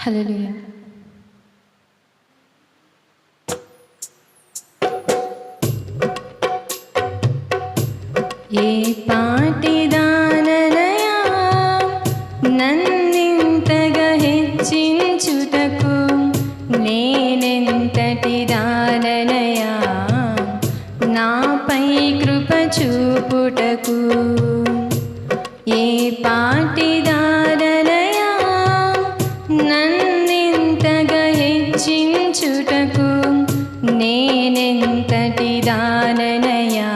హల్లెలూయా. ఏ పాటిదాననయా నన్నింతగా హెచ్చించుటకు, నేనెంతటి దాననయా నాపై కృప చూపుటకు. ఏ పాటిదాననయా నన్నింతగా హెచ్చించుటకు, నేనెంతటి దాననయా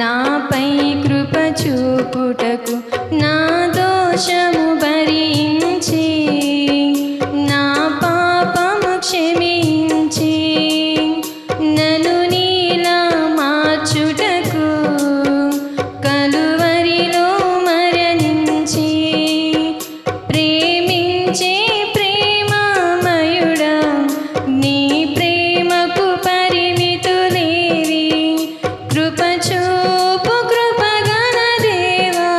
నాపై కృప చూపుటకు. నా దోషము భరించి నా పాపము క్షమించి నన్ను నీలా మార్చుటకు, కలువరిలో మరణించి ప్రేమించే ప్రేమామయుడా, నీ ప్రేమకు పరిమితులేవి. కృప చూపు కృపగల దేవా,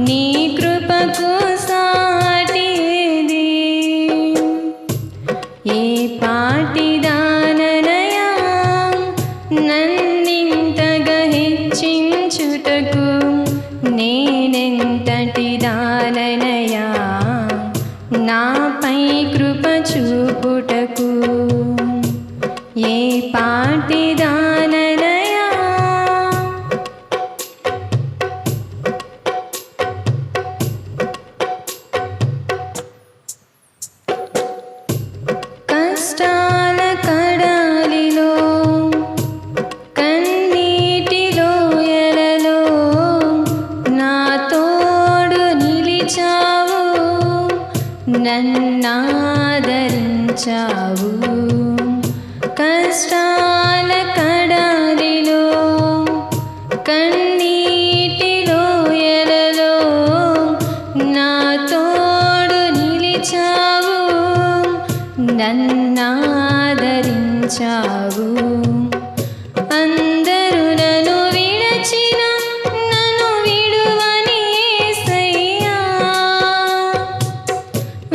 నీ కృపకు సాటి ఏది? ఏ పాటిదాననయా నన్నింతగా హెచ్చించుటకు, నేనెంతటి దాననయా నాపై కృప చూపుటకు. ఏ పాటిదాననయా కష్టాల కడాలిలో కన్నీటిలో ఎలలో నా తోడు నిలిచావు, నన్నాదరించావు. కష్టాల కడాలిలో కన్నీటిలో ఎలలో నా తోడు నిలిచావు, నన్నాదరించావు. అందరూ నన్ను విడచిన నన్ను విడువని యేసయ్యా,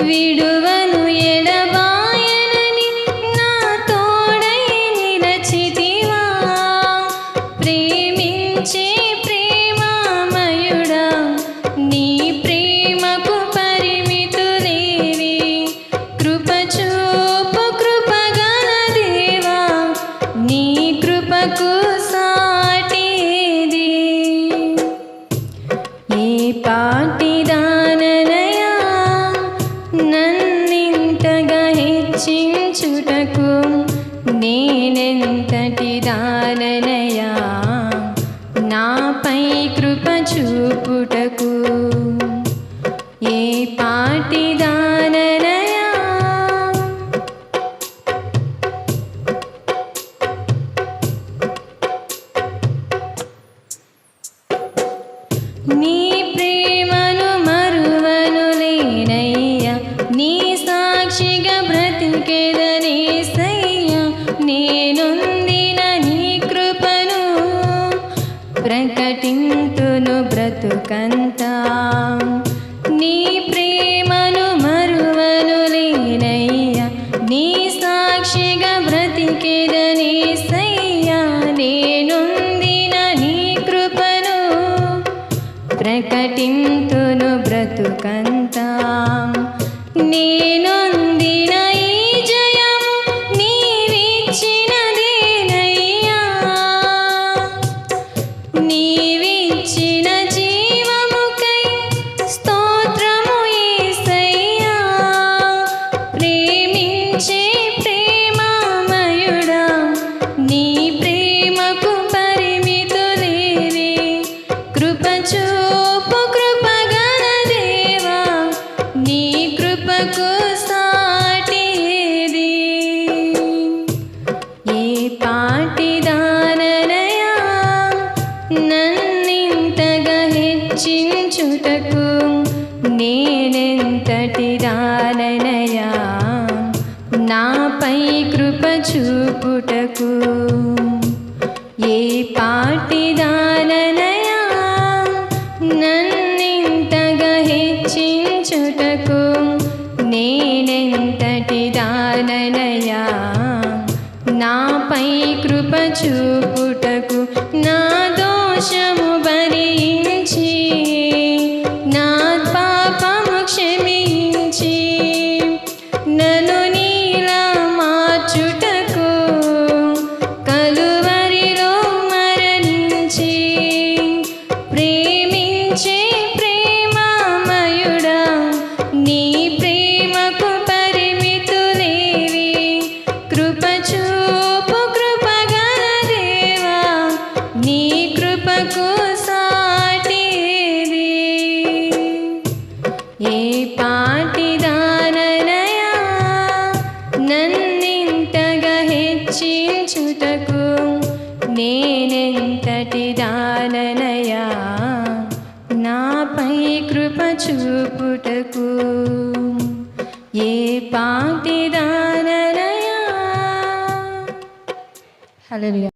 విడువను ఎడబాయనని నా తోడై నిలచితివా. ప్రేమించే ప్రేమామయుడా, నీ ప్రేమకు పరిమితులేవి. కృప చూపు కృపగల దేవా, నీ కృపకు సాటి ఏది? ఏ పాటిదాననయా నన్నింతగా హెచ్చించుటకు, నేనెంతటి దాననయా నాపై కృప చూపుటకు. ఏ పాటిదాననయా నీ ప్రేమను మరువను లేనయ్యా, నీ సాక్షిగా బ్రతికెదనేసయ్యా. నేనొందిన నీ కృపను ప్రకటింతును బ్రతుకంతా. నీ ప్రేమను మరువను లేనయ్యా, నీ సాక్షిగా బ్రతికెదనేసయ్యా. నేనొందిన నీ కృపను ప్రకటింతును బ్రతుకంతా. నేనొందిన ఈ జయము నీవిచ్చినదేనయ్యా, నీవిచ్చిన జీవముకై స్తోత్రము యేసయ్యా. ప్రేమించే ప్రేమామయుడా, నీ ప్రేమకు పరిమితులేవి. కృప చూపు కృపగల దేవా, నీ కృపకు సాటి ఏది? ఏ పాటిదాననయా నన్నింతగా హెచ్చించుటకు, నేనెంతటి దాననయా నాపై కృప చూపుటకు. ఏ పాటిదాననయా నన్నింతగా హెచ్చించుటకు, నే చూపుటకు నా దోషము భరించి నా పాపము క్షమించి నన్ను నీలా మార్చుటకు కలువరిలో మరణించి ప్రేమించే ప్రేమామయుడా నీ ప్రేమకు పరిమితులేవి కృప చూపు కృపగల దేవా నీ కృపకు సాటిది ఏ పాటిదాననయా నన్నింతగా హెచ్చించుటకు నేనెంతటి దాననయా నాపై కృప చూపుటకు ఏ పాటిదాననయా. హల్లెలూయా.